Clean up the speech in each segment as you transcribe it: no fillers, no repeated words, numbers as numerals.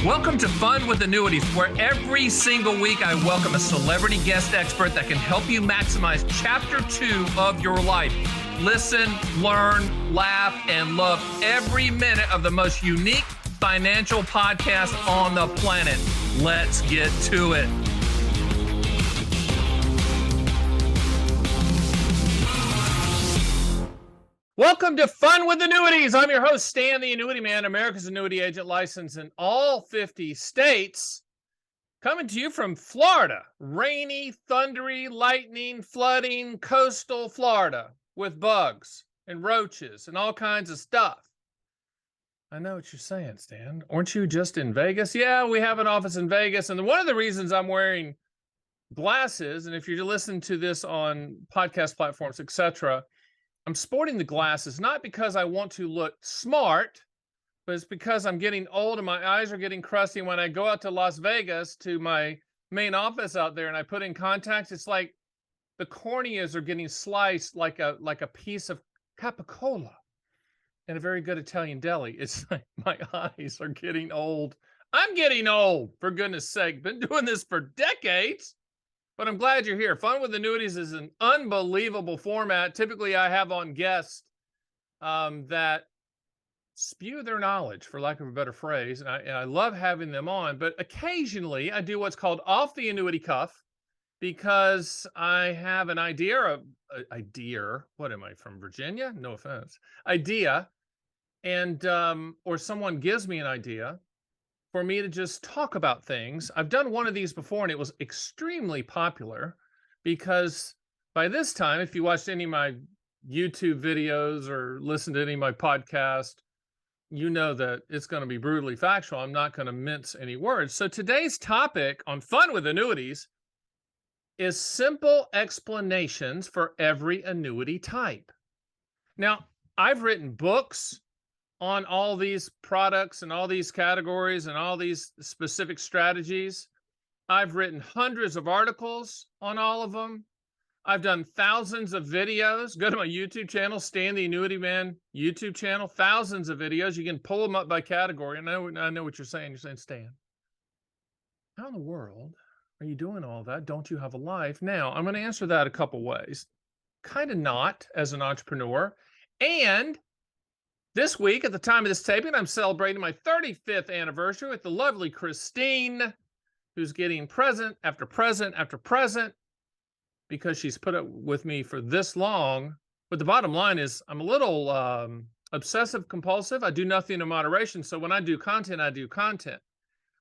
Welcome to Fun with Annuities, where every single week I welcome a celebrity guest expert that can help you maximize Chapter 2 of your life. Listen, learn, laugh, and love every minute of the most unique financial podcast on the planet. Let's get to it. Welcome to Fun with Annuities. I'm your host, Stan the Annuity Man, America's annuity agent licensed in all 50 states. Coming to you from Florida, rainy, thundery, lightning, flooding, coastal Florida with bugs and roaches and all kinds of stuff. I know what you're saying, Stan. Aren't you just in Vegas? Yeah, we have an office in Vegas. And one of the reasons I'm wearing glasses, and if you're listening to this on podcast platforms, etc., I'm sporting the glasses, not because I want to look smart, but it's because I'm getting old and my eyes are getting crusty. When I go out to Las Vegas to my main office out there and I put in contacts, it's like the corneas are getting sliced like a piece of capicola in a very good Italian deli. It's like my eyes are getting old. I'm getting old, for goodness sake. Been doing this for decades. But I'm glad you're here. Fun with Annuities is an unbelievable format. Typically, I have on guests that spew their knowledge, for lack of a better phrase, and I love having them on. But occasionally, I do what's called off the annuity cuff because I have an idea. What am I, from Virginia? No offense. Idea, and or someone gives me an idea for me to just talk about things. I've done one of these before, and it was extremely popular because by this time, if you watched any of my YouTube videos or listened to any of my podcasts, you know that it's going to be brutally factual. I'm not going to mince any words. So today's topic on Fun with Annuities is simple explanations for every annuity type. Now, I've written books on all these products and all these categories and all these specific strategies. I've written hundreds of articles on all of them. I've done thousands of videos. Go to my YouTube channel, Stan the Annuity Man YouTube channel, thousands of videos. You can pull them up by category. I know what you're saying. You're saying, Stan, how in the world are you doing all that? Don't you have a life? Now, I'm going to answer that a couple ways. Kind of not, as an entrepreneur. And this week, at the time of this taping, I'm celebrating my 35th anniversary with the lovely Christine, who's getting present after present after present because she's put up with me for this long. But the bottom line is I'm a little obsessive compulsive. I do nothing in moderation. So when I do content, I do content.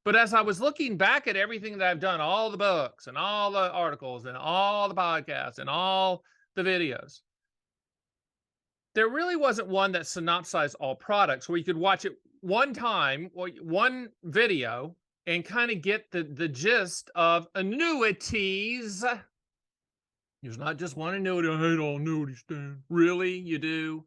But as I was looking back at everything that I've done, all the books and all the articles and all the podcasts and all the videos, there really wasn't one that synopsized all products where you could watch it one time or one video and kind of get the gist of annuities. There's not just one annuity. I hate all annuities, Stan. Really? You do?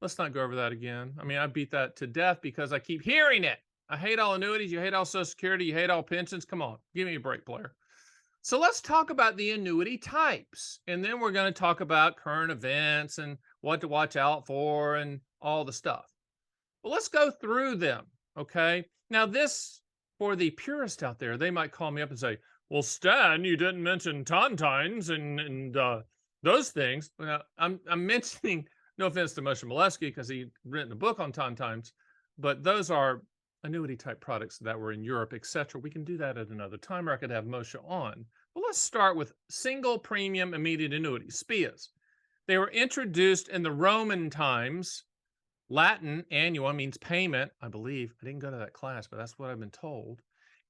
Let's not go over that again. I mean, I beat that to death because I keep hearing it. I hate all annuities. You hate all Social Security. You hate all pensions. Come on. Give me a break, Blair. So let's talk about the annuity types. And then we're going to talk about current events and what to watch out for and all the stuff. Well, let's go through them, okay? Now this, for the purist out there, they might call me up and say, well, Stan, you didn't mention tontines and those things. Well, I'm mentioning, no offense to Moshe Molesky because he'd written a book on tontines, but those are annuity type products that were in Europe, etc. We can do that at another time, or I could have Moshe on. Well, let's start with Single Premium Immediate Annuity, SPIAs. They were introduced in the Roman times. Latin, annua, means payment, I believe. I didn't go to that class, but that's what I've been told.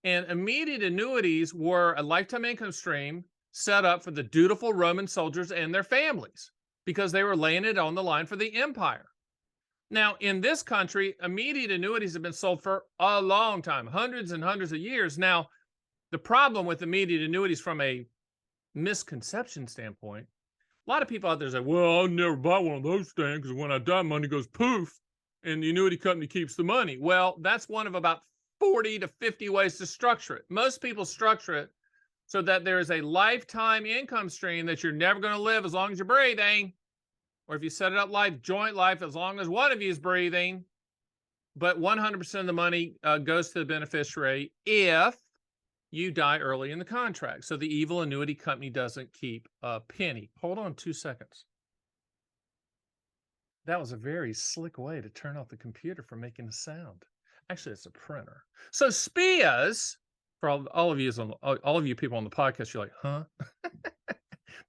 And immediate annuities were a lifetime income stream set up for the dutiful Roman soldiers and their families because they were laying it on the line for the empire. Now, in this country, immediate annuities have been sold for a long time, hundreds and hundreds of years. Now, the problem with immediate annuities from a misconception standpoint, a lot of people out there say, well, I'll never buy one of those things because when I die, money goes poof and the annuity company keeps the money. Well, that's one of about 40 to 50 ways to structure it. Most people structure it so that there is a lifetime income stream that you're never going to live as long as you're breathing. Or if you set it up joint life, as long as one of you is breathing, but 100% of the money goes to the beneficiary if you die early in the contract. So the evil annuity company doesn't keep a penny. Hold on 2 seconds. That was a very slick way to turn off the computer from making a sound. Actually, it's a printer. So SPIAs, for all of you people on the podcast, you're like, huh?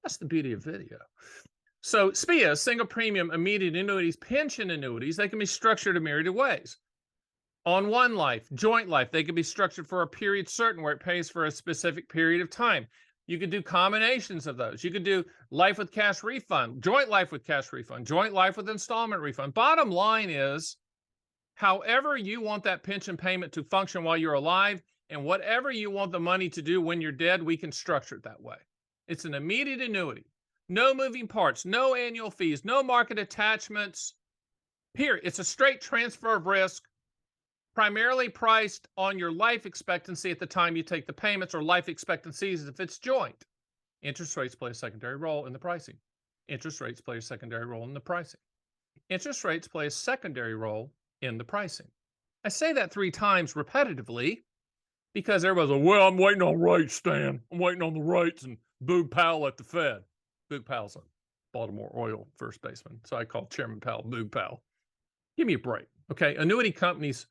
That's the beauty of video. So SPIAs, single premium immediate annuities, pension annuities, they can be structured a myriad of ways. On one life, joint life, they can be structured for a period certain where it pays for a specific period of time. You could do combinations of those. You could do life with cash refund, joint life with cash refund, joint life with installment refund. Bottom line is, however you want that pension payment to function while you're alive and whatever you want the money to do when you're dead, we can structure it that way. It's an immediate annuity. No moving parts, no annual fees, no market attachments, period. It's a straight transfer of risk, primarily priced on your life expectancy at the time you take the payments, or life expectancies if it's joint. Interest rates play a secondary role in the pricing. Interest rates play a secondary role in the pricing. Interest rates play a secondary role in the pricing. I say that 3 times repetitively because everybody's like, well, I'm waiting on rates, Stan. I'm waiting on the rates and Boog Powell at the Fed. Boog Powell's a Baltimore Oriole first baseman, so I call Chairman Powell Boog Powell. Give me a break, okay? Annuity companies,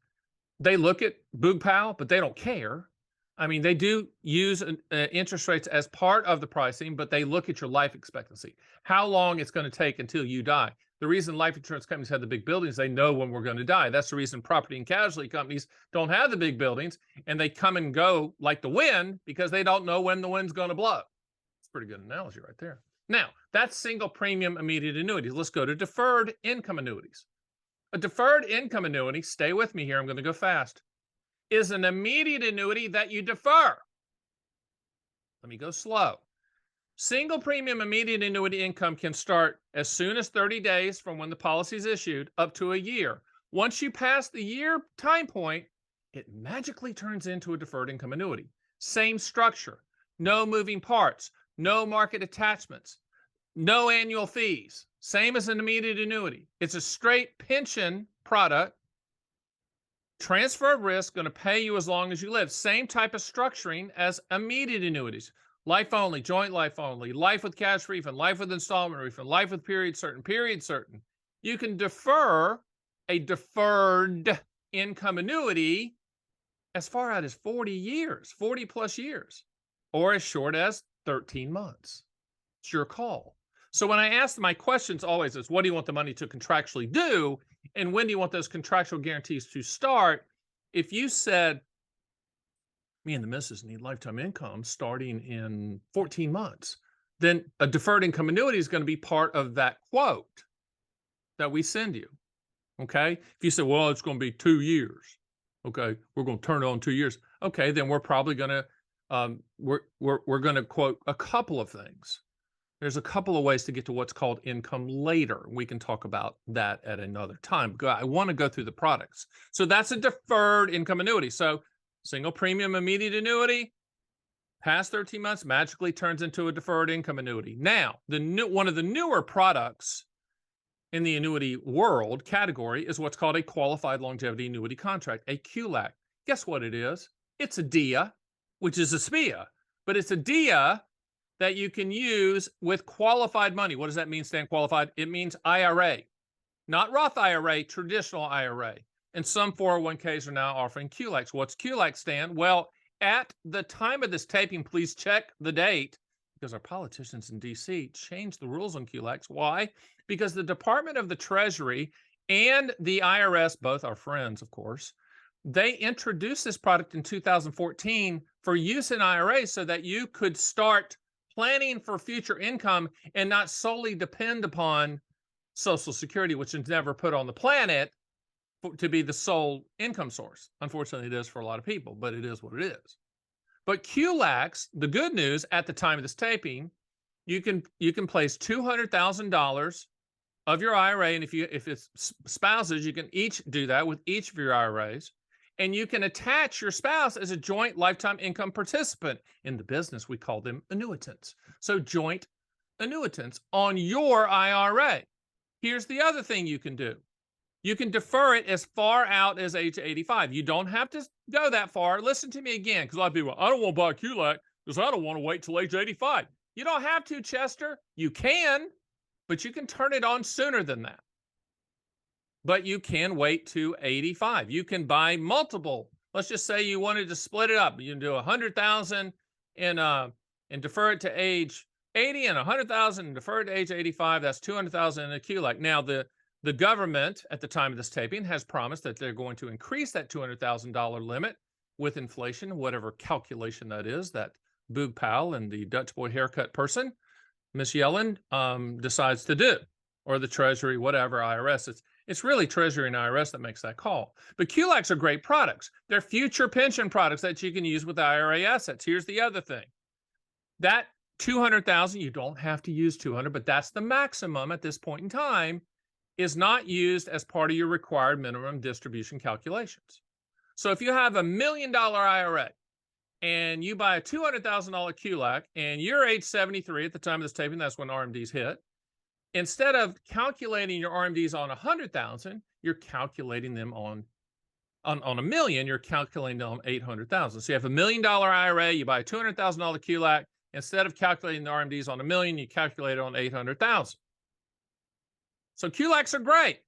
they look at Boog Powell, but they don't care. I mean, they do use interest rates as part of the pricing, but they look at your life expectancy, how long it's going to take until you die. The reason life insurance companies have the big buildings, they know when we're going to die. That's the reason property and casualty companies don't have the big buildings, and they come and go like the wind because they don't know when the wind's going to blow. It's a pretty good analogy right there. Now, that's single premium immediate annuities. Let's go to deferred income annuities. A deferred income annuity, stay with me here, I'm going to go fast, is an immediate annuity that you defer. Let me go slow. Single premium immediate annuity income can start as soon as 30 days from when the policy is issued up to a year. Once you pass the year time point, it magically turns into a deferred income annuity. Same structure, no moving parts, no market attachments, no annual fees. Same as an immediate annuity. It's a straight pension product. Transfer of risk, going to pay you as long as you live. Same type of structuring as immediate annuities. Life only, joint life only, life with cash refund, life with installment refund, life with period certain. You can defer a deferred income annuity as far out as 40 years, 40 plus years, or as short as 13 months. It's your call. So when I ask my questions always is, what do you want the money to contractually do? And when do you want those contractual guarantees to start? If you said, me and the missus need lifetime income starting in 14 months, then a deferred income annuity is going to be part of that quote that we send you. Okay. If you say, well, it's going to be 2 years. Okay. We're going to turn it on 2 years. Okay. Then we're probably going to, we're going to quote a couple of things. There's a couple of ways to get to what's called income later. We can talk about that at another time. I want to go through the products. So that's a deferred income annuity. So single premium immediate annuity, past 13 months, magically turns into a deferred income annuity. Now, one of the newer products in the annuity world category is what's called a qualified longevity annuity contract, a QLAC. Guess what it is? It's a DIA, which is a SPIA, but it's a DIA that you can use with qualified money. What does that mean, Stan? Qualified? It means IRA, not Roth IRA, traditional IRA. And some 401ks are now offering QLACs. What's QLAC, Stan? Well, at the time of this taping, please check the date, because our politicians in D.C. changed the rules on QLACs. Why? Because the Department of the Treasury and the IRS, both are friends, of course, they introduced this product in 2014 for use in IRAs so that you could start planning for future income and not solely depend upon Social Security, which is never put on the planet to be the sole income source. Unfortunately, it is for a lot of people, but it is what it is. But QLACs, the good news at the time of this taping, you can place $200,000 of your IRA, and if it's spouses, you can each do that with each of your IRAs, and you can attach your spouse as a joint lifetime income participant. In the business, we call them annuitants. So joint annuitants on your IRA. Here's the other thing you can do. You can defer it as far out as age 85. You don't have to go that far. Listen to me again, because a lot of people, I don't want to buy a QLAC because I don't want to wait till age 85. You don't have to, Chester. You can, but you can turn it on sooner than that. But you can wait to 85. You can buy multiple. Let's just say you wanted to split it up. You can do 100,000 and defer it to age 80 and 100,000 and defer it to age 85. That's 200,000 in a QLAC. Now, the government at the time of this taping has promised that they're going to increase that $200,000 limit with inflation, whatever calculation that is, that Boog Powell and the Dutch boy haircut person, Miss Yellen, decides to do, or the Treasury, whatever, IRS. It's really Treasury and IRS that makes that call. But QLACs are great products. They're future pension products that you can use with IRA assets. Here's the other thing. That 200,000, you don't have to use 200, but that's the maximum at this point in time, is not used as part of your required minimum distribution calculations. So if you have $1 million IRA and you buy a $200,000 QLAC and you're age 73 at the time of this taping, that's when RMDs hit. Instead of calculating your RMDs on 100,000, you're calculating them on $1 million. You're calculating them on 800,000. So you have $1 million IRA, you buy a $200,000 QLAC. Instead of calculating the RMDs on $1 million, you calculate it on 800,000. So QLACs are great.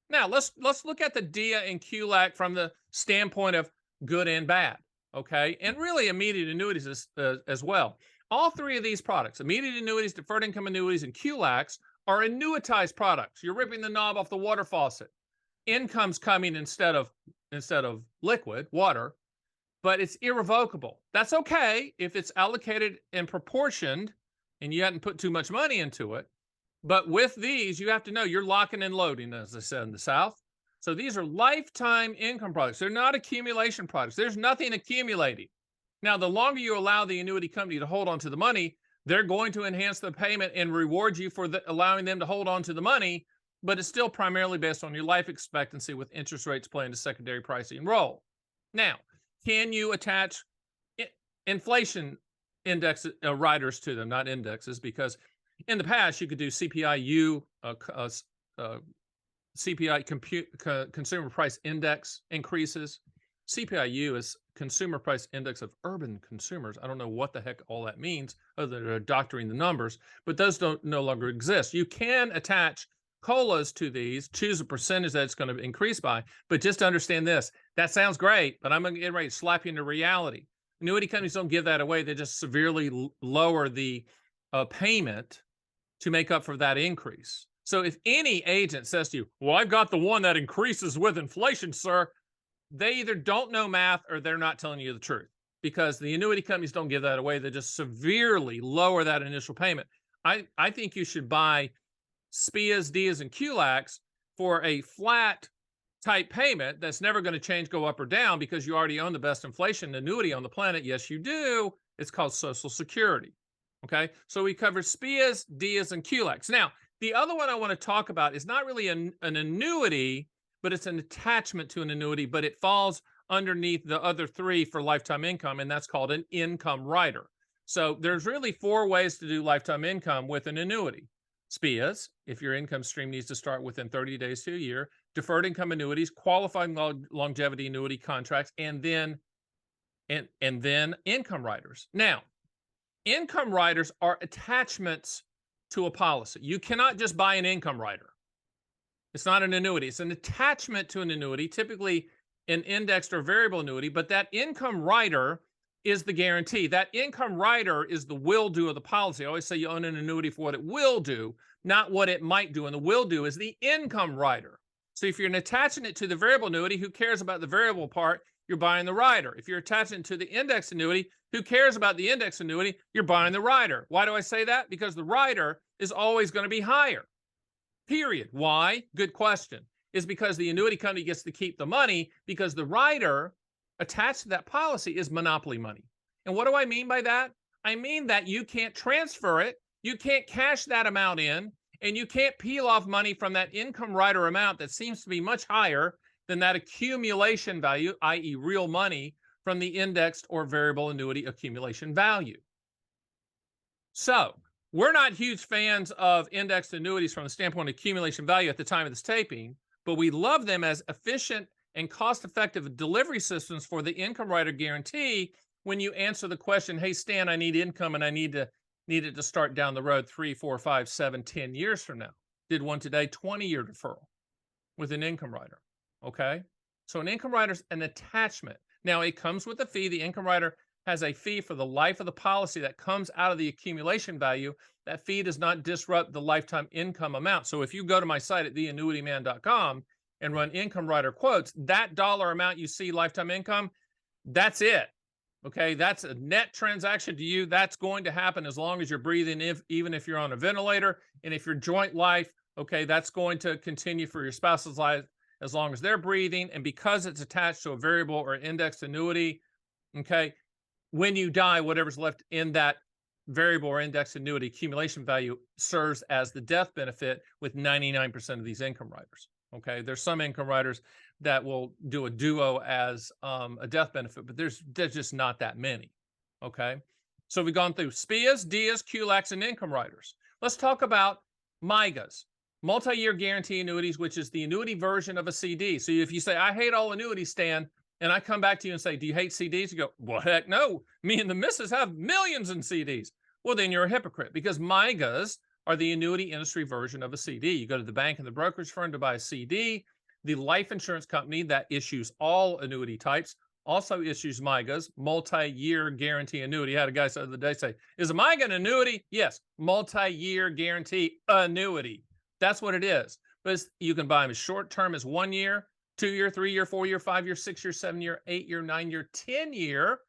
Now let's look at the DIA and QLAC from the standpoint of good and bad, okay? And really immediate annuities as well. All three of these products, immediate annuities, deferred income annuities, and QLACs, are annuitized products. You're ripping the knob off the water faucet. Income's coming instead of liquid, water, but it's irrevocable. That's okay if it's allocated and proportioned and you hadn't put too much money into it. But with these, you have to know you're locking and loading, as I said in the South. So these are lifetime income products. They're not accumulation products. There's nothing accumulating. Now, the longer you allow the annuity company to hold on to the money, they're going to enhance the payment and reward you for allowing them to hold on to the money, but it's still primarily based on your life expectancy with interest rates playing a secondary pricing role. Now, can you attach inflation index riders to them, not indexes? Because in the past, you could do CPI-U, CPI Consumer Price Index increases. CPI-U is Consumer Price Index of Urban Consumers. I don't know what the heck all that means, other than they're doctoring the numbers, but those no longer exist. You can attach COLAs to these, choose a percentage that it's going to increase by, but just understand this. That sounds great, but I'm going to get ready to slap you into reality. Annuity companies don't give that away. They just severely lower the payment to make up for that increase. So if any agent says to you, well, I've got the one that increases with inflation, sir, they either don't know math or they're not telling you the truth, because the annuity companies don't give that away. They just severely lower that initial payment. I think you should buy SPIAs, DIAs, and QLACs for a flat type payment that's never going to change, go up or down, because you already own the best inflation annuity on the planet. Yes, you do. It's called Social Security. Okay, so we covered SPIAs, DIAs, and QLACs. Now, the other one I want to talk about is not really an annuity, but it's an attachment to an annuity, but it falls underneath the other three for lifetime income, and that's called an income rider. So there's really 4 ways to do lifetime income with an annuity. SPIAs, if your income stream needs to start within 30 days to a year, deferred income annuities, qualifying longevity annuity contracts, and then income riders. Now, income riders are attachments to a policy. You cannot just buy an income rider. It's not an annuity. It's an attachment to an annuity, typically an indexed or variable annuity, but that income rider is the guarantee. That income rider is the will do of the policy. I always say you own an annuity for what it will do, not what it might do. And the will do is the income rider. So if you're attaching it to the variable annuity, who cares about the variable part? You're buying the rider. If you're attaching it to the index annuity, who cares about the index annuity? You're buying the rider. Why do I say that? Because the rider is always going to be higher. Period. Why? Good question. Is because the annuity company gets to keep the money, because the rider attached to that policy is monopoly money. And what do I mean by that? I mean that you can't transfer it, you can't cash that amount in, and you can't peel off money from that income rider amount that seems to be much higher than that accumulation value, i.e. real money, from the indexed or variable annuity accumulation value. So we're not huge fans of indexed annuities from the standpoint of accumulation value at the time of this taping, but we love them as efficient and cost-effective delivery systems for the income rider guarantee when you answer the question, hey, Stan, I need income and I need it to start down the road 3, 4, 5, 7, 10 years from now. Did one today, 20-year deferral with an income rider, okay? So an income rider is an attachment. Now, it comes with a fee. The income rider has a fee for the life of the policy that comes out of the accumulation value. That fee does not disrupt the lifetime income amount. So if you go to my site at theannuityman.com and run income rider quotes, that dollar amount you see lifetime income, that's it. Okay, that's a net transaction to you. That's going to happen as long as you're breathing, even if you're on a ventilator. And if you're joint life, okay, that's going to continue for your spouse's life as long as they're breathing. And because it's attached to a variable or indexed annuity, okay, when you die, whatever's left in that variable or indexed annuity accumulation value serves as the death benefit with 99% of these income riders. Okay, there's some income riders that will do a duo as a death benefit, but there's just not that many. Okay, so we've gone through SPIAs, DIAs, QLACs, and income riders. Let's talk about MYGAs, multi-year guarantee annuities, which is the annuity version of a CD. So if you say, I hate all annuities, Stan, and I come back to you and say, do you hate CDs? You go, well, heck no. Me and the missus have millions in CDs. Well, then you're a hypocrite, because MYGAs are the annuity industry version of a CD. You go to the bank and the brokerage firm to buy a CD. The life insurance company that issues all annuity types also issues MYGAs, multi-year guarantee annuity. I had a guy the other day say, is a MYGA an annuity? Yes, multi-year guarantee annuity. That's what it is. But you can buy them as short-term as 1 year, 2 year, 3 year, 4 year, 5 year, 6 year, 7 year, 8 year, 9 year, 10 year.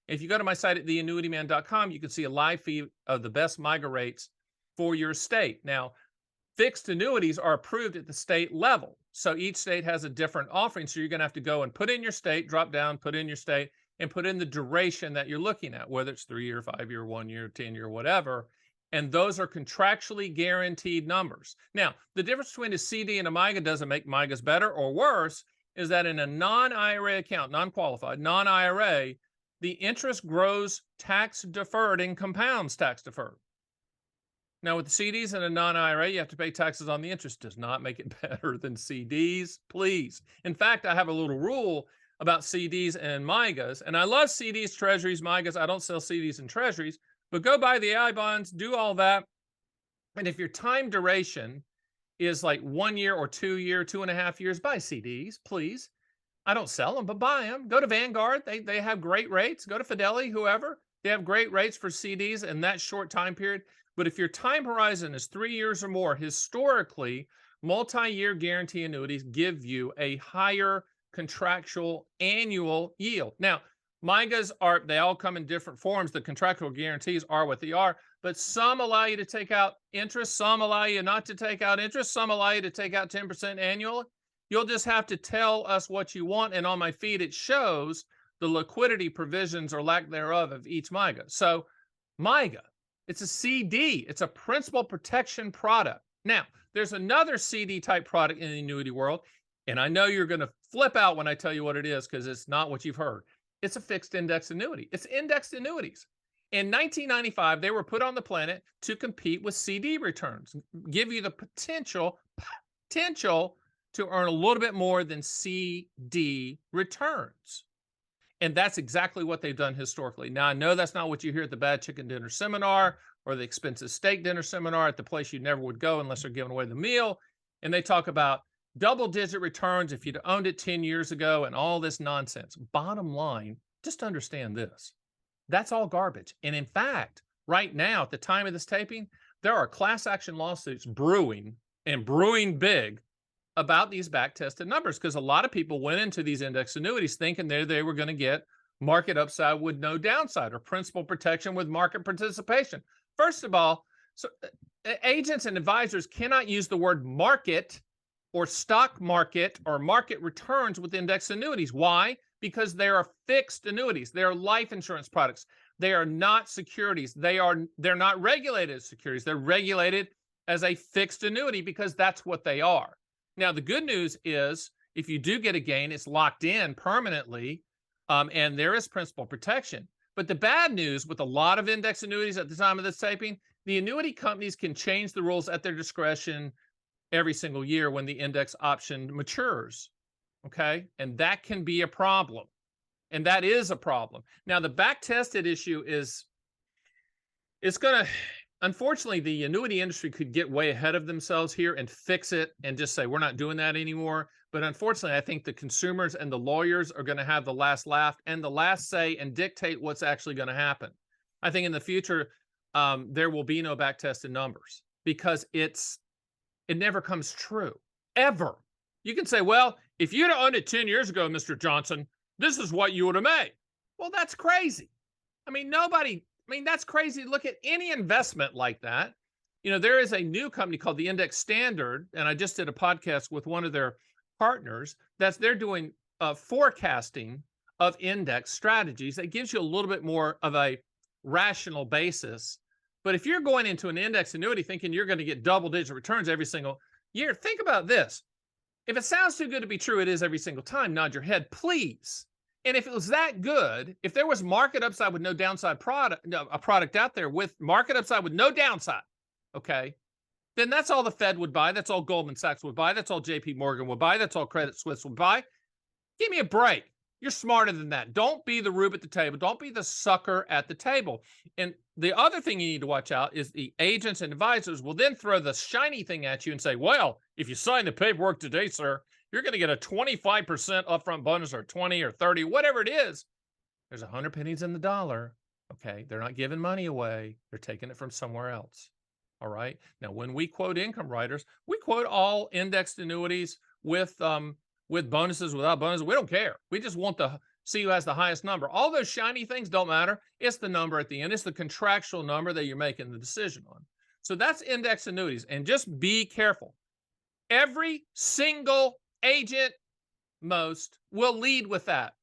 If you go to my site at theannuityman.com, you can see a live feed of the best MYGA rates for your state. Now, fixed annuities are approved at the state level. So each state has a different offering. So you're going to have to go and put in your state, drop down, put in your state, and put in the duration that you're looking at, whether it's 3 year, 5 year, 1 year, 10 year, whatever. And those are contractually guaranteed numbers. Now, the difference between a CD and a MYGA doesn't make MYGAs better or worse, is that in a non-IRA account, non-qualified, non-IRA, the interest grows tax deferred and compounds tax deferred. Now, with the CDs and a non-IRA, you have to pay taxes on the interest. Does not make it better than CDs, please. In fact, I have a little rule about CDs and MYGAs, and I love CDs, treasuries, MYGAs. I don't sell CDs and treasuries, but go buy the AI bonds, do all that. And if your time duration is like 1 year or 2 year, 2.5 years, buy CDs, please. I don't sell them, but buy them. Go to Vanguard. They have great rates. Go to Fidelity, whoever. They have great rates for CDs in that short time period. But if your time horizon is 3 years or more, historically, multi-year guarantee annuities give you a higher contractual annual yield. Now, MYGAs they all come in different forms. The contractual guarantees are what they are, but some allow you to take out interest, some allow you not to take out interest, some allow you to take out 10% annual. You'll just have to tell us what you want, and on my feed, it shows the liquidity provisions or lack thereof of each MYGA. So MYGA, it's a CD. It's a principal protection product. Now, there's another CD type product in the annuity world, and I know you're going to flip out when I tell you what it is because it's not what you've heard. It's a fixed index annuity. It's indexed annuities. In 1995, they were put on the planet to compete with CD returns, give you the potential to earn a little bit more than CD returns. And that's exactly what they've done historically. Now, I know that's not what you hear at the Bad Chicken Dinner Seminar or the Expensive Steak Dinner Seminar at the place you never would go unless they're giving away the meal. And they talk about double-digit returns if you'd owned it 10 years ago and all this nonsense. Bottom line, just understand this. That's all garbage. And in fact, right now, at the time of this taping, there are class action lawsuits brewing and brewing big about these back-tested numbers because a lot of people went into these index annuities thinking they were going to get market upside with no downside or principal protection with market participation. First of all, agents and advisors cannot use the word market or stock market or market returns with index annuities. Why? Because they are fixed annuities. They are life insurance products. They are not securities. They're not regulated as securities. They're regulated as a fixed annuity because that's what they are. Now, the good news is if you do get a gain, it's locked in permanently, and there is principal protection. But the bad news with a lot of index annuities at the time of this taping, the annuity companies can change the rules at their discretion every single year when the index option matures. Okay. And that can be a problem. And that is a problem. Now, the back tested issue is it's going to, unfortunately, the annuity industry could get way ahead of themselves here and fix it and just say, we're not doing that anymore. But unfortunately, I think the consumers and the lawyers are going to have the last laugh and the last say and dictate what's actually going to happen. I think in the future, there will be no back tested numbers because it never comes true, ever. You can say, well, if you'd have owned it 10 years ago, Mr. Johnson, this is what you would have made. Well, that's crazy. I mean, that's crazy. Look at any investment like that. There is a new company called the Index Standard, and I just did a podcast with one of their partners they're doing forecasting of index strategies. That gives you a little bit more of a rational basis. But if you're going into an index annuity thinking you're going to get double-digit returns every single year, think about this. If it sounds too good to be true, it is every single time. Nod your head, please. And if it was that good, if there was market upside with no downside a product out there with market upside with no downside, okay, then that's all the Fed would buy. That's all Goldman Sachs would buy. That's all JP Morgan would buy. That's all Credit Suisse would buy. Give me a break. You're smarter than that. Don't be the rube at the table. Don't be the sucker at the table. And the other thing you need to watch out is the agents and advisors will then throw the shiny thing at you and say, well, if you sign the paperwork today, sir, you're going to get a 25% upfront bonus or 20 or 30, whatever it is. There's 100 pennies in the dollar. Okay. They're not giving money away. They're taking it from somewhere else. All right. Now, when we quote income riders, we quote all indexed annuities with bonuses, without bonuses. We don't care. We just want to see who has the highest number. All those shiny things don't matter. It's the number at the end. It's the contractual number that you're making the decision on. So that's index annuities. And just be careful. Every single agent, most, will lead with that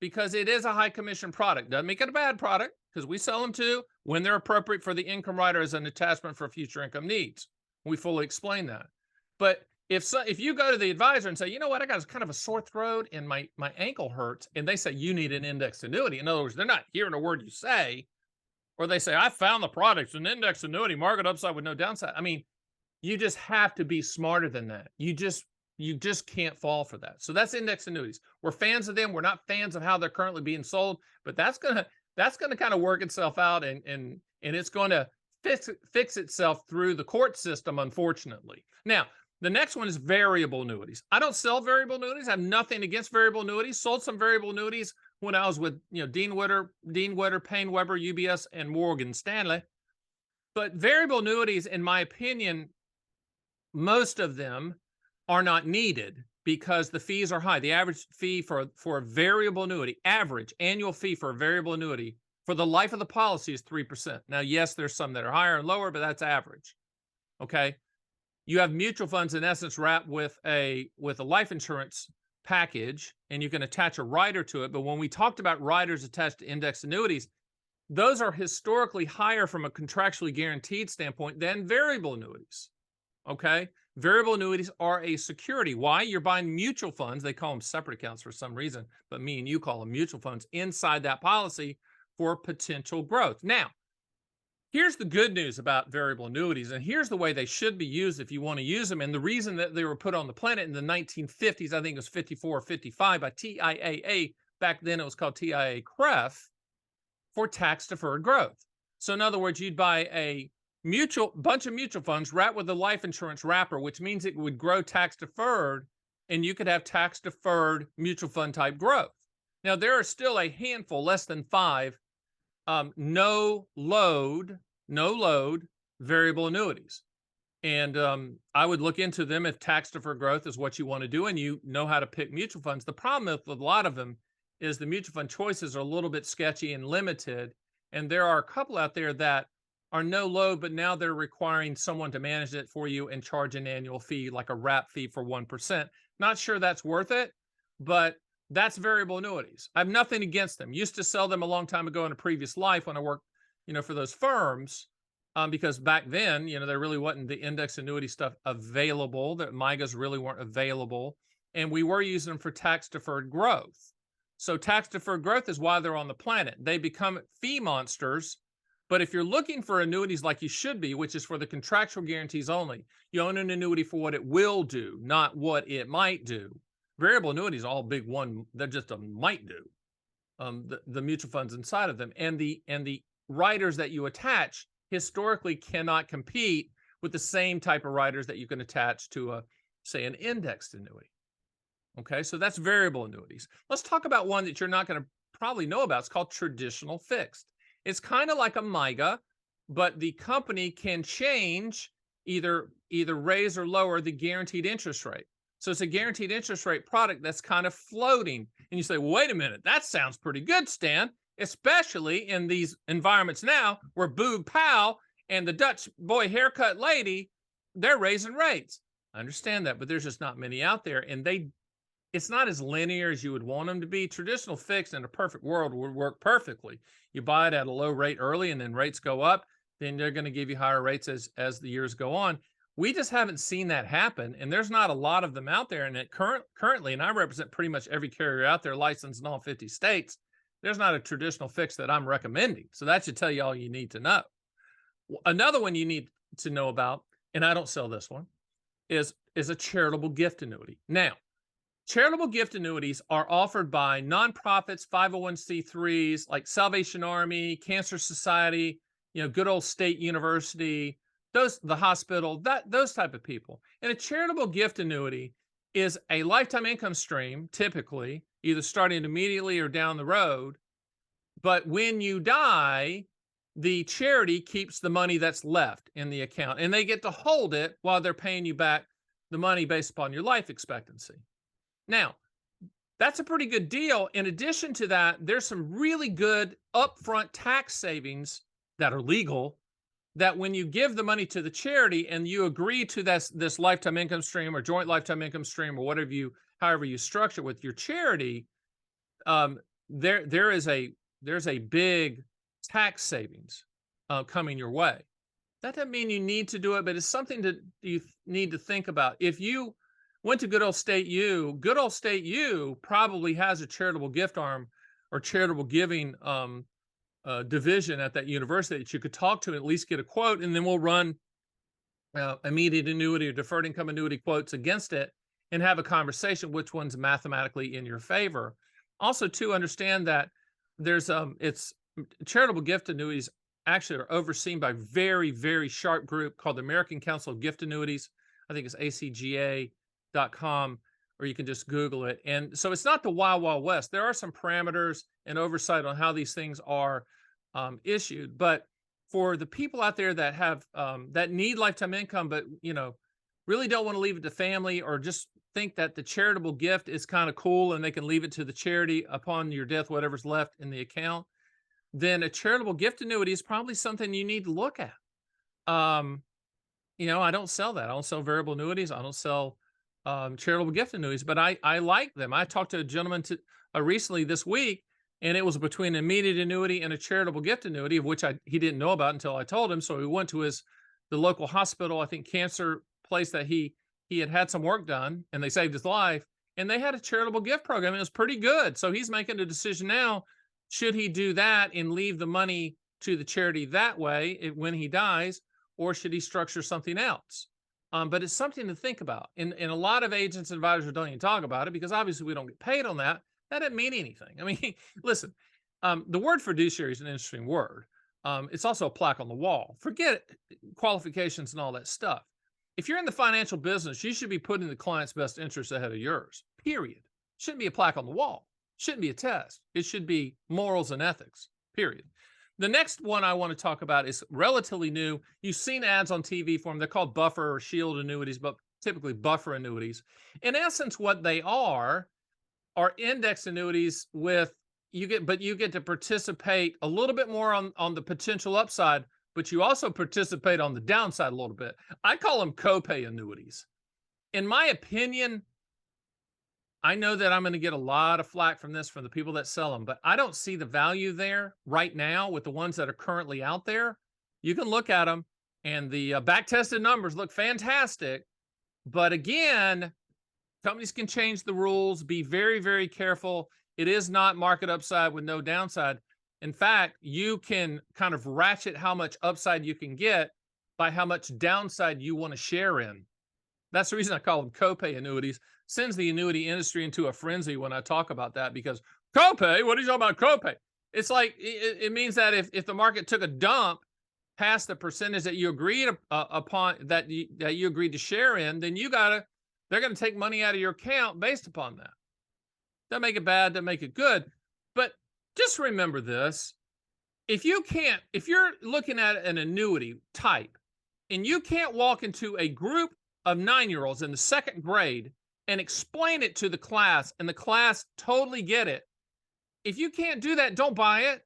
because it is a high commission product. Doesn't make it a bad product because we sell them too when they're appropriate for the income rider as an attachment for future income needs. We fully explain that. But if you go to the advisor and say, you know what, I got kind of a sore throat and my ankle hurts, and they say you need an index annuity. In other words, they're not hearing a word you say, or they say, I found the product, an index annuity, market upside with no downside. I mean, you just have to be smarter than that. You just can't fall for that. So that's index annuities. We're fans of them. We're not fans of how they're currently being sold, but that's gonna kind of work itself out, and it's going to fix itself through the court system, unfortunately. Now, the next one is variable annuities. I don't sell variable annuities. I have nothing against variable annuities. Sold some variable annuities when I was with Dean Witter, Payne Weber, UBS, and Morgan Stanley. But variable annuities, in my opinion, most of them are not needed because the fees are high. The average fee for a variable annuity, average annual fee for a variable annuity for the life of the policy is 3%. Now, yes, there's some that are higher and lower, but that's average. Okay. You have mutual funds, in essence, wrapped with a life insurance package, and you can attach a rider to it. But when we talked about riders attached to index annuities, those are historically higher from a contractually guaranteed standpoint than variable annuities. Okay? Variable annuities are a security. Why? You're buying mutual funds. They call them separate accounts for some reason, but me and you call them mutual funds inside that policy for potential growth. Now, here's the good news about variable annuities, and here's the way they should be used if you want to use them. And the reason that they were put on the planet in the 1950s, I think it was 54 or 55 by TIAA. Back then it was called TIAA-CREF, for tax-deferred growth. So in other words, you'd buy a bunch of mutual funds wrapped with a life insurance wrapper, which means it would grow tax-deferred, and you could have tax-deferred mutual fund type growth. Now, there are still a handful, less than 5, no load variable annuities. And I would look into them if tax deferred growth is what you want to do and you know how to pick mutual funds. The problem with a lot of them is the mutual fund choices are a little bit sketchy and limited. And there are a couple out there that are no load, but now they're requiring someone to manage it for you and charge an annual fee, like a wrap fee for 1%. Not sure that's worth it, but that's variable annuities. I have nothing against them. Used to sell them a long time ago in a previous life when I worked, for those firms, because back then, there really wasn't the index annuity stuff available. That MYGAs really weren't available, and we were using them for tax deferred growth. So tax deferred growth is why they're on the planet. They become fee monsters, But if you're looking for annuities like you should be, which is for the contractual guarantees only, you own an annuity for what it will do, not what it might do. Variable annuities, all big one, they're just a might do. The mutual funds inside of them, and the riders that you attach historically cannot compete with the same type of riders that you can attach to a, say, an indexed annuity. Okay, so that's variable annuities. Let's talk about one that you're not going to probably know about. It's called traditional fixed. It's kind of like a MYGA, but the company can change either raise or lower the guaranteed interest rate. So it's a guaranteed interest rate product that's kind of floating. And you say, well, wait a minute, that sounds pretty good, Stan, especially in these environments now where Boog Powell and the Dutch boy haircut lady, they're raising rates. I understand that, but there's just not many out there. And it's not as linear as you would want them to be. Traditional fixed in a perfect world would work perfectly. You buy it at a low rate early and then rates go up, then they're going to give you higher rates as the years go on. We just haven't seen that happen, and there's not a lot of them out there. And currently, and I represent pretty much every carrier out there licensed in all 50 states, there's not a traditional fix that I'm recommending. So that should tell you all you need to know. Another one you need to know about, and I don't sell this one, is a charitable gift annuity. Now, charitable gift annuities are offered by nonprofits, 501c3s like Salvation Army, Cancer Society, good old state university, the hospital, those type of people. And a charitable gift annuity is a lifetime income stream, typically, either starting immediately or down the road. But when you die, the charity keeps the money that's left in the account, and they get to hold it while they're paying you back the money based upon your life expectancy. Now, that's a pretty good deal. In addition to that, there's some really good upfront tax savings that are legal, that when you give the money to the charity and you agree to this lifetime income stream or joint lifetime income stream or however you structure with your charity, there's a big tax savings coming your way. That doesn't mean you need to do it, but it's something that you need to think about. If you went to good old State U probably has a charitable gift arm or charitable giving division at that university that you could talk to and at least get a quote, and then we'll run immediate annuity or deferred income annuity quotes against it and have a conversation which one's mathematically in your favor. Also, to understand that there's it's charitable gift annuities actually are overseen by a very, very sharp group called the American Council of Gift Annuities. I think it's acga.com, or you can just Google it. And so it's not the Wild Wild West. There are some parameters and oversight on how these things are issued. But for the people out there that have that need lifetime income, but really don't want to leave it to family, or just think that the charitable gift is kind of cool and they can leave it to the charity upon your death, whatever's left in the account, then a charitable gift annuity is probably something you need to look at. I don't sell that. I don't sell variable annuities. I don't sell charitable gift annuities, but I like them. I talked to a gentleman recently this week, and it was between an immediate annuity and a charitable gift annuity, of which he didn't know about until I told him. So we went to the local hospital, I think cancer place that he had some work done, and they saved his life, and they had a charitable gift program. It was pretty good. So he's making a decision now. Should he do that and leave the money to the charity that way when he dies, or should he structure something else? But it's something to think about. And a lot of agents and advisors don't even talk about it because obviously we don't get paid on that. That doesn't mean anything. I mean, listen, the word fiduciary is an interesting word. It's also a plaque on the wall. Forget qualifications and all that stuff. If you're in the financial business, you should be putting the client's best interests ahead of yours, period. Shouldn't be a plaque on the wall. Shouldn't be a test. It should be morals and ethics, period. The next one I want to talk about is relatively new. You've seen ads on TV for them. They're called buffer or shield annuities, but typically buffer annuities. In essence, what they are index annuities you get to participate a little bit more on the potential upside, but you also participate on the downside a little bit. I call them copay annuities. In my opinion, I know that I'm going to get a lot of flack from the people that sell them, but I don't see the value there right now with the ones that are currently out there. You can look at them, and the back-tested numbers look fantastic. But again, companies can change the rules. Be very, very careful. It is not market upside with no downside. In fact, you can kind of ratchet how much upside you can get by how much downside you want to share in. That's the reason I call them copay annuities. Sends the annuity industry into a frenzy when I talk about that, because copay, what are you talking about copay? It's like, it means that if the market took a dump past the percentage that you agreed upon, that you agreed to share in, then they're going to take money out of your account based upon that. Doesn't make it bad, doesn't make it good. But just remember this. If you're looking at an annuity type and you can't walk into a group of 9-year-olds in the second grade and explain it to the class and the class totally get it, if you can't do that, don't buy it.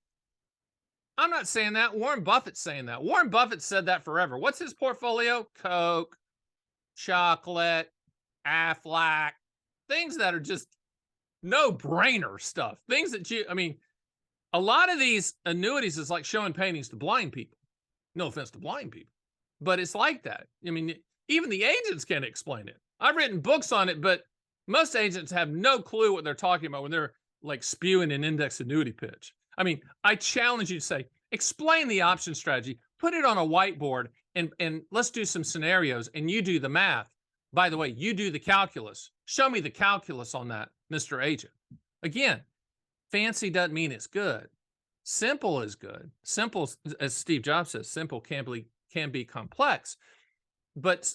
I'm not saying that. Warren Buffett's saying that. Warren Buffett said that forever. What's his portfolio? Coke, chocolate, Aflac, things that are just no-brainer stuff. Things that a lot of these annuities is like showing paintings to blind people. No offense to blind people, but it's like that. I mean, even the agents can't explain it. I've written books on it, but most agents have no clue what they're talking about when they're like spewing an index annuity pitch. I mean, I challenge you to say, explain the option strategy, put it on a whiteboard, and let's do some scenarios, and you do the math. By the way, you do the calculus. Show me the calculus on that, Mr. Agent. Again, fancy doesn't mean it's good. Simple is good. Simple, as Steve Jobs says, simple can be complex. But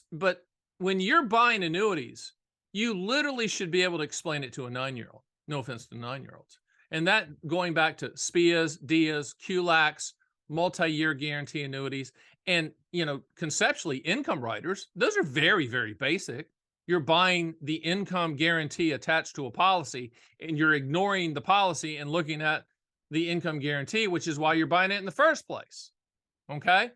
when you're buying annuities, you literally should be able to explain it to a 9-year-old. No offense to 9-year-olds. And that, going back to SPIAs, DIAs, QLACs, multi-year guarantee annuities, and, conceptually income riders, those are very, very basic. You're buying the income guarantee attached to a policy, and you're ignoring the policy and looking at the income guarantee, which is why you're buying it in the first place. Okay?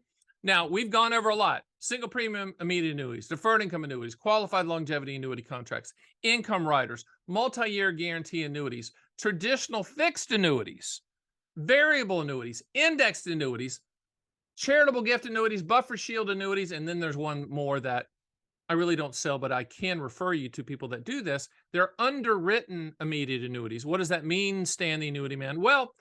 Now, we've gone over a lot. Single premium immediate annuities, deferred income annuities, qualified longevity annuity contracts, income riders, multi-year guarantee annuities, traditional fixed annuities, variable annuities, indexed annuities, charitable gift annuities, buffer shield annuities, and then there's one more that I really don't sell, but I can refer you to people that do this. They're underwritten immediate annuities. What does that mean, Stan the Annuity Man? Well,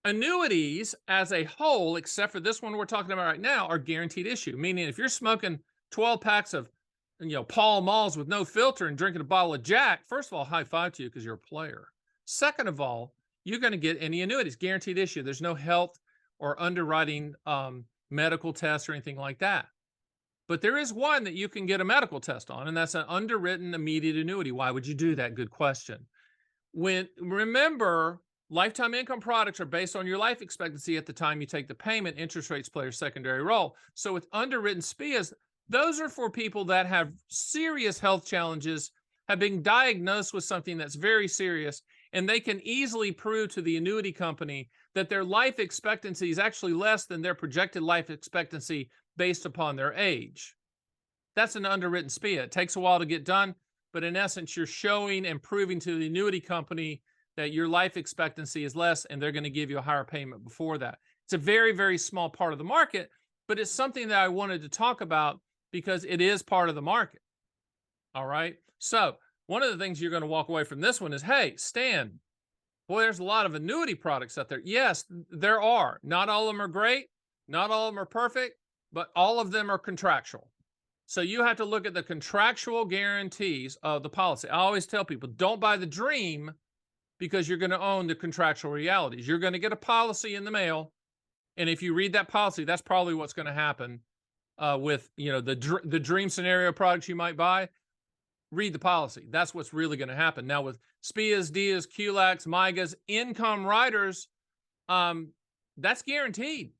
annuities as a whole, except for this one we're talking about right now, are guaranteed issue. Meaning if you're smoking 12 packs of, Pall Malls with no filter and drinking a bottle of Jack, first of all, high five to you because you're a player. Second of all, you're going to get any annuities, guaranteed issue. There's no health or underwriting medical tests or anything like that. But there is one that you can get a medical test on, and that's an underwritten immediate annuity. Why would you do that? Good question. Remember, lifetime income products are based on your life expectancy at the time you take the payment. Interest rates play a secondary role. So with underwritten SPIAs, those are for people that have serious health challenges, have been diagnosed with something that's very serious, and they can easily prove to the annuity company that their life expectancy is actually less than their projected life expectancy based upon their age. That's an underwritten SPIA. It takes a while to get done, but in essence, you're showing and proving to the annuity company that your life expectancy is less, and they're going to give you a higher payment before that. It's a very, very small part of the market, but it's something that I wanted to talk about because it is part of the market. All right. So one of the things you're going to walk away from this one is, hey, Stan, boy, there's a lot of annuity products out there. Yes, there are. Not all of them are great. Not all of them are perfect, but all of them are contractual. So you have to look at the contractual guarantees of the policy. I always tell people, don't buy the dream because you're going to own the contractual realities. You're going to get a policy in the mail, and if you read that policy, that's probably what's going to happen with the dream scenario products you might buy. Read the policy. That's what's really going to happen. Now with SPIAs, DIAs, QLACs, MIGAs, income riders, that's guaranteed.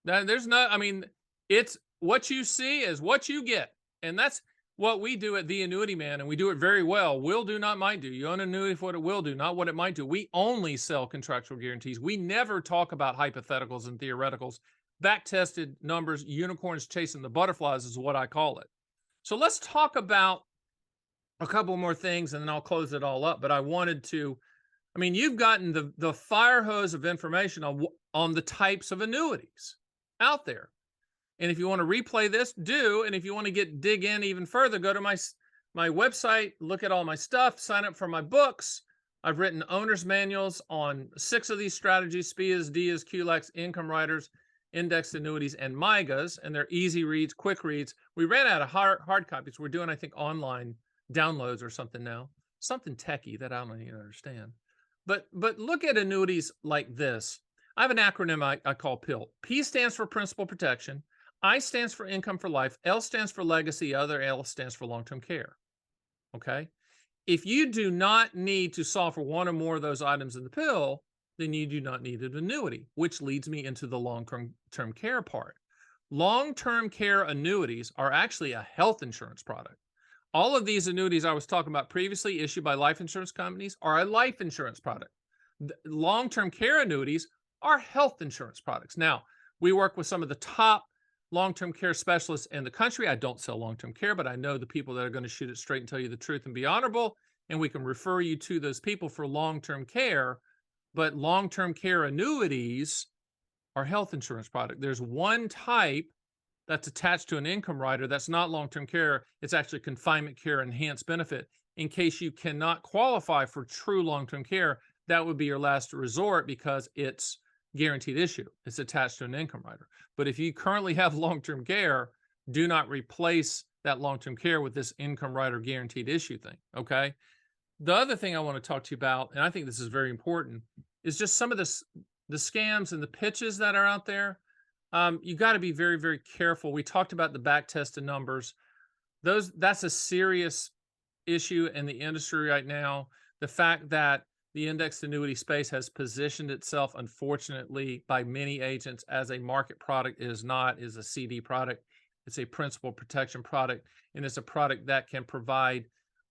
There's no, it's what you see is what you get. And that's what we do at The Annuity Man, and we do it very well. Will do, not might do. You own an annuity for what it will do, not what it might do. We only sell contractual guarantees. We never talk about hypotheticals and theoreticals. Back-tested numbers, unicorns chasing the butterflies is what I call it. So let's talk about a couple more things, and then I'll close it all up. But I wanted to, you've gotten the fire hose of information on the types of annuities out there. And if you want to replay this, do. And if you want to dig in even further, go to my website, look at all my stuff, sign up for my books, I've written owner's manuals on 6 of these strategies: SPIAs, DIAs, QLACs, income riders, indexed annuities, and MIGAs. And they're easy reads, quick reads. We ran out of hard copies. We're doing, I think, online downloads or something now. Something techie that I don't even understand. But look at annuities like this. I have an acronym I call PIL. P stands for principal protection. I stands for income for life. L stands for legacy. Other L stands for long-term care. Okay. If you do not need to solve for one or more of those items in the pill, then you do not need an annuity, which leads me into the long-term care part. Long-term care annuities are actually a health insurance product. All of these annuities I was talking about previously, issued by life insurance companies, are a life insurance product. Long-term care annuities are health insurance products. Now, we work with some of the top long-term care specialists in the country. I don't sell long-term care, but I know the people that are going to shoot it straight and tell you the truth and be honorable, and we can refer you to those people for long-term care. But long-term care annuities are health insurance product. There's one type that's attached to an income rider that's not long-term care. It's actually confinement care enhanced benefit. In case you cannot qualify for true long-term care, that would be your last resort because it's guaranteed issue. It's attached to an income rider. But if you currently have long-term care, do not replace that long-term care with this income rider guaranteed issue thing. Okay. The other thing I want to talk to you about, and I think this is very important, is just some of the scams and the pitches that are out there. You got to be very, very careful. We talked about the back tested numbers. That's a serious issue in the industry right now. The fact that the indexed annuity space has positioned itself, unfortunately, by many agents as a market product. It is not, is a CD product. It's a principal protection product, and it's a product that can provide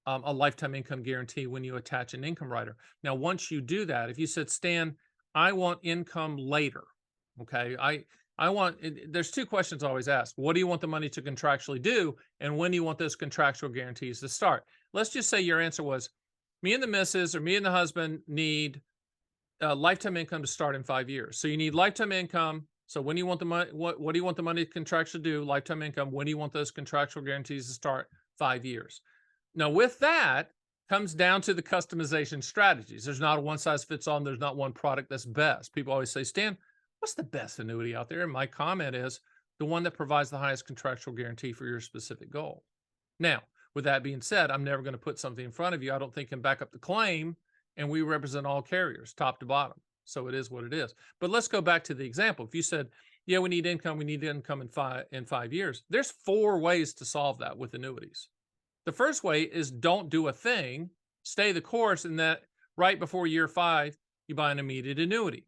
a lifetime income guarantee when you attach an income rider. Now, once you do that, if you said, Stan, I want income later, okay? I want, there's 2 questions I always ask. What do you want the money to contractually do? And when do you want those contractual guarantees to start? Let's just say your answer was, me and the missus or me and the husband need lifetime income to start in 5 years. So you need lifetime income. So when do you want the money? What do you want the money contractually to do? Lifetime income. When do you want those contractual guarantees to start? 5 years. Now, with that comes down to the customization strategies. There's not a one size fits all. There's not one product that's best. People always say, Stan, what's the best annuity out there? And my comment is the one that provides the highest contractual guarantee for your specific goal. Now, with that being said, I'm never going to put something in front of you I don't think can back up the claim, and we represent all carriers, top to bottom. So it is what it is. But let's go back to the example. If you said, yeah, we need income in 5 years, there's 4 ways to solve that with annuities. The first way is don't do a thing, stay the course, and that right before year 5, you buy an immediate annuity.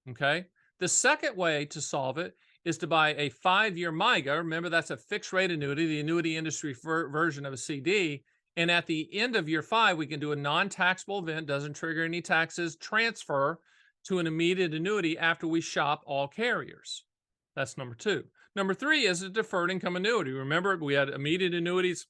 Okay. The second way to solve it is to buy a 5-year MIGA. Remember, that's a fixed rate annuity, the annuity industry version of a CD. And at the end of year 5, we can do a non-taxable event, doesn't trigger any taxes, transfer to an immediate annuity after we shop all carriers. That's number 2. Number 3 is a deferred income annuity. Remember, we had immediate annuities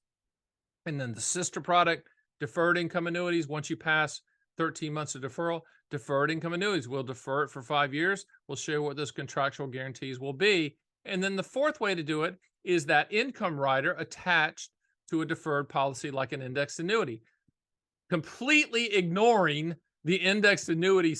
and then the sister product, deferred income annuities. Once you pass 13 months of deferral, deferred income annuities. We'll defer it for 5 years. We'll show what those contractual guarantees will be. And then the fourth way to do it is that income rider attached to a deferred policy like an indexed annuity, completely ignoring the indexed annuity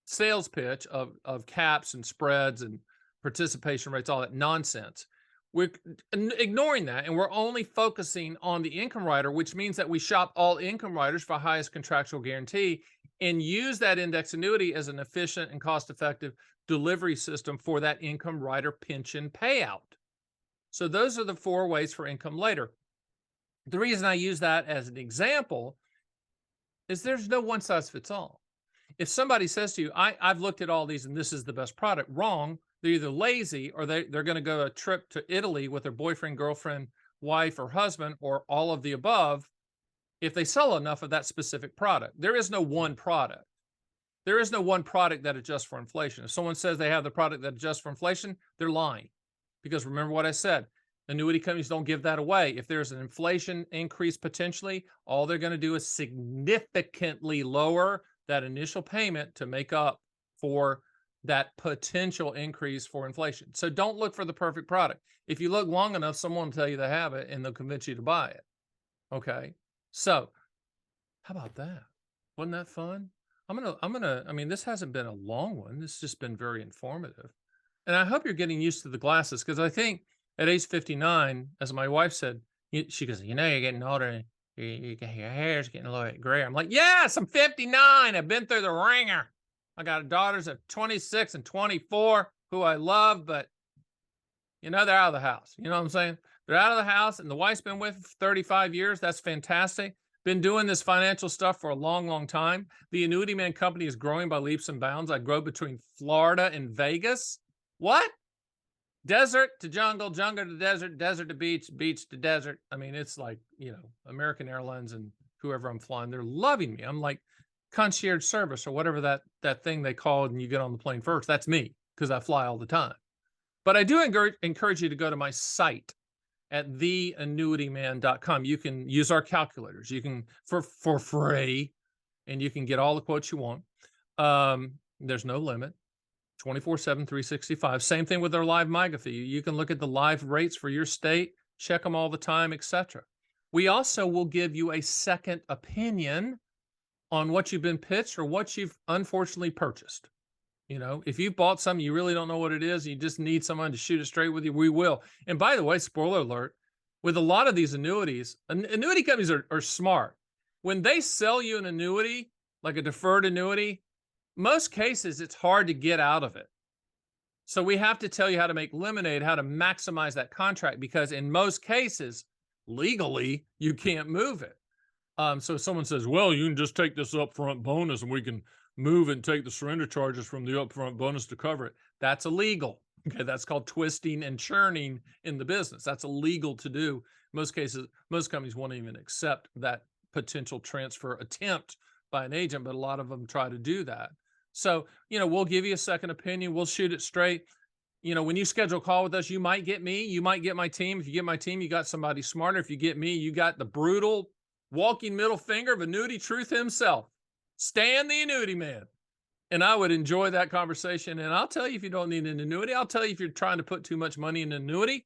sales pitch of caps and spreads and participation rates, all that nonsense. We're ignoring that, and we're only focusing on the income rider, which means that we shop all income riders for highest contractual guarantee and use that index annuity as an efficient and cost-effective delivery system for that income rider pension payout. So those are the 4 ways for income later. The reason I use that as an example is there's no one size fits all. If somebody says to you, I've looked at all these and this is the best product, wrong. They're either lazy or they're going to go a trip to Italy with their boyfriend, girlfriend, wife, or husband, or all of the above if they sell enough of that specific product. There is no one product. There is no one product that adjusts for inflation. If someone says they have the product that adjusts for inflation, they're lying. Because remember what I said, annuity companies don't give that away. If there's an inflation increase potentially, all they're going to do is significantly lower that initial payment to make up for that potential increase for inflation. So don't look for the perfect product. If you look long enough, someone will tell you they have it and they'll convince you to buy it. Okay. So How about that? Wasn't that fun? I mean, this hasn't been a long one. It's just been very informative. And I hope you're getting used to the glasses because I think at age 59, as my wife said, she goes, you know, you're getting older and your hair's getting a little bit gray. I'm like, yes, I'm 59. I've been through the ringer. I got daughters of 26 and 24 who I love, but you know, they're out of the house. You know what I'm saying? They're out of the house and the wife's been with for 35 years. That's fantastic. Been doing this financial stuff for a long, long time. The Annuity Man Company is growing by leaps and bounds. I grow between Florida and Vegas. What? Desert to jungle, jungle to desert, desert to beach, beach to desert. I mean, it's like, you know, American Airlines and whoever I'm flying, they're loving me. I'm like concierge service or whatever that thing they call it and you get on the plane first. That's me because I fly all the time. But I do encourage you to go to my site at theannuityman.com. You can use our calculators. You can for free, and you can get all the quotes you want. There's no limit. 24/7, 365. Same thing with our live MIGA fee. You can look at the live rates for your state, check them all the time, etc. We also will give you a second opinion on what you've been pitched or what you've unfortunately purchased. You know, if you've bought something, you really don't know what it is, you just need someone to shoot it straight with you, we will. And by the way, spoiler alert, with a lot of these annuities, annuity companies are smart. When they sell you an annuity, like a deferred annuity, most cases, it's hard to get out of it. So we have to tell you how to make lemonade, how to maximize that contract, because in most cases, legally, you can't move it. So if someone says, well, you can just take this upfront bonus and we can move and take the surrender charges from the upfront bonus to cover it. That's illegal. Okay, that's called twisting and churning in the business. That's illegal to do. Most cases, most companies won't even accept that potential transfer attempt by an agent, but a lot of them try to do that. So, you know, we'll give you a second opinion. We'll shoot it straight. You know, when you schedule a call with us, you might get me, you might get my team. If you get my team, you got somebody smarter. If you get me, you got the brutal walking middle finger of annuity truth himself, Stan the Annuity Man. And I would enjoy that conversation. And I'll tell you if you don't need an annuity. I'll tell you if you're trying to put too much money in an annuity.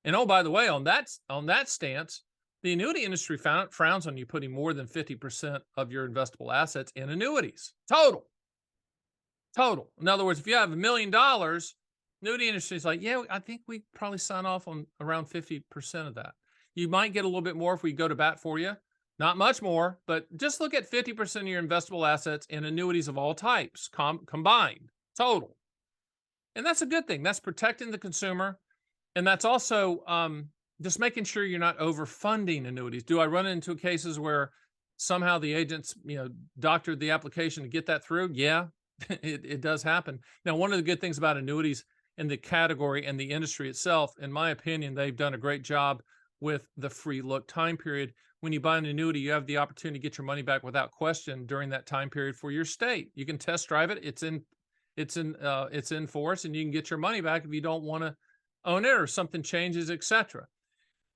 And oh, by the way, on that stance, the annuity industry frowns on you putting more than 50% of your investable assets in annuities. Total. In other words, if you have $1 million, annuity industry is like, yeah, I think we probably sign off on around 50% of that. You might get a little bit more if we go to bat for you. Not much more, but just look at 50% of your investable assets in annuities of all types combined, total. And that's a good thing. That's protecting the consumer. And that's also just making sure you're not overfunding annuities. Do I run into cases where somehow the agents, you know, doctored the application to get that through? Yeah, it does happen. Now, one of the good things about annuities in the category and the industry itself, in my opinion, they've done a great job with the free look time period. When you buy an annuity, you have the opportunity to get your money back without question during that time period for your state. You can test drive it. It's in force, and you can get your money back if you don't want to own it or something changes, etc.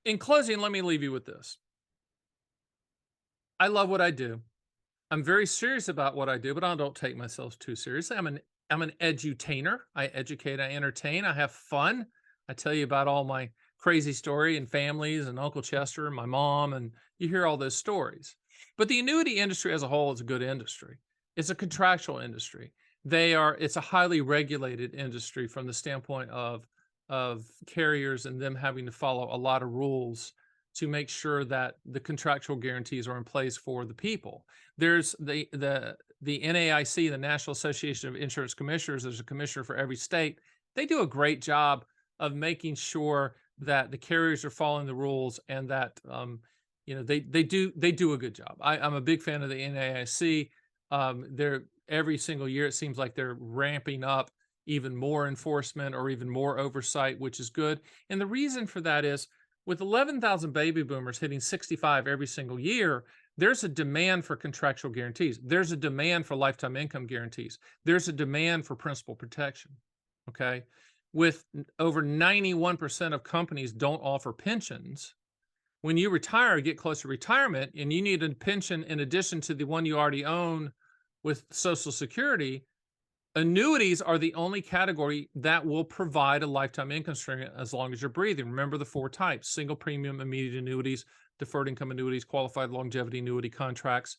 In closing, let me leave you with this. I love what I do. I'm very serious about what I do, but I don't take myself too seriously. I'm an edutainer. I educate, I entertain, I have fun. I tell you about all my crazy story and families and Uncle Chester and my mom, and you hear all those stories. But the annuity industry as a whole is a good industry. It's a contractual industry. It's a highly regulated industry from the standpoint of carriers and them having to follow a lot of rules to make sure that the contractual guarantees are in place for the people. There's the NAIC, the National Association of Insurance Commissioners. There's a commissioner for every state. They do a great job of making sure that the carriers are following the rules and that you know, they do a good job. I'm a big fan of the NAIC. They're every single year it seems like they're ramping up even more enforcement or even more oversight, which is good. And the reason for that is with 11,000 baby boomers hitting 65 every single year, there's a demand for contractual guarantees. There's a demand for lifetime income guarantees. There's a demand for principal protection. Okay. With over 91% of companies don't offer pensions, when you retire or get close to retirement and you need a pension in addition to the one you already own with Social Security, annuities are the only category that will provide a lifetime income stream as long as you're breathing. Remember the 4 types: single premium immediate annuities, deferred income annuities, qualified longevity annuity contracts.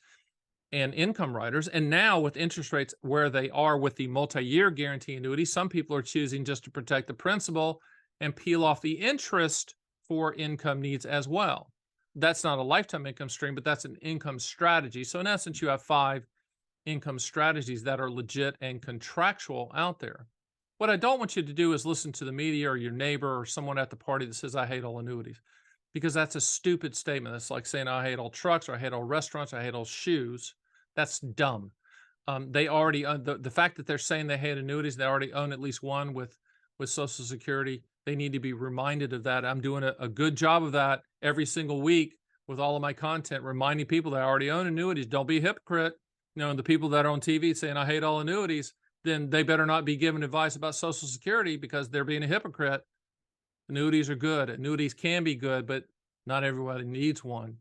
and income riders. And now with interest rates where they are with the multi-year guarantee annuity, some people are choosing just to protect the principal and peel off the interest for income needs as well. That's not a lifetime income stream, but that's an income strategy. So in essence, you have 5 income strategies that are legit and contractual out there. What I don't want you to do is listen to the media or your neighbor or someone at the party that says, I hate all annuities, because that's a stupid statement. That's like saying, I hate all trucks, or I hate all restaurants, or I hate all shoes. That's dumb. They already own the fact that they're saying they hate annuities, they already own at least one with Social Security. They need to be reminded of that. I'm doing a good job of that every single week with all of my content, reminding people that already own annuities. Don't be a hypocrite. And the people that are on TV saying, I hate all annuities, then they better not be giving advice about Social Security, because they're being a hypocrite. Annuities are good. Annuities can be good, but not everybody needs one.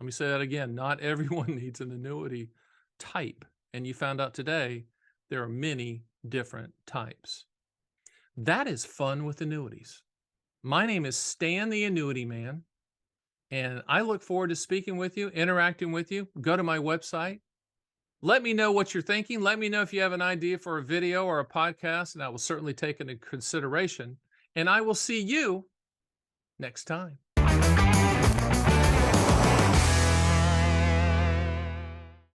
Let me say that again. Not everyone needs an annuity type. And you found out today there are many different types. That is fun with annuities. My name is Stan the Annuity Man, and I look forward to speaking with you, interacting with you. Go to my website. Let me know what you're thinking. Let me know if you have an idea for a video or a podcast, and I will certainly take it into consideration. And I will see you next time.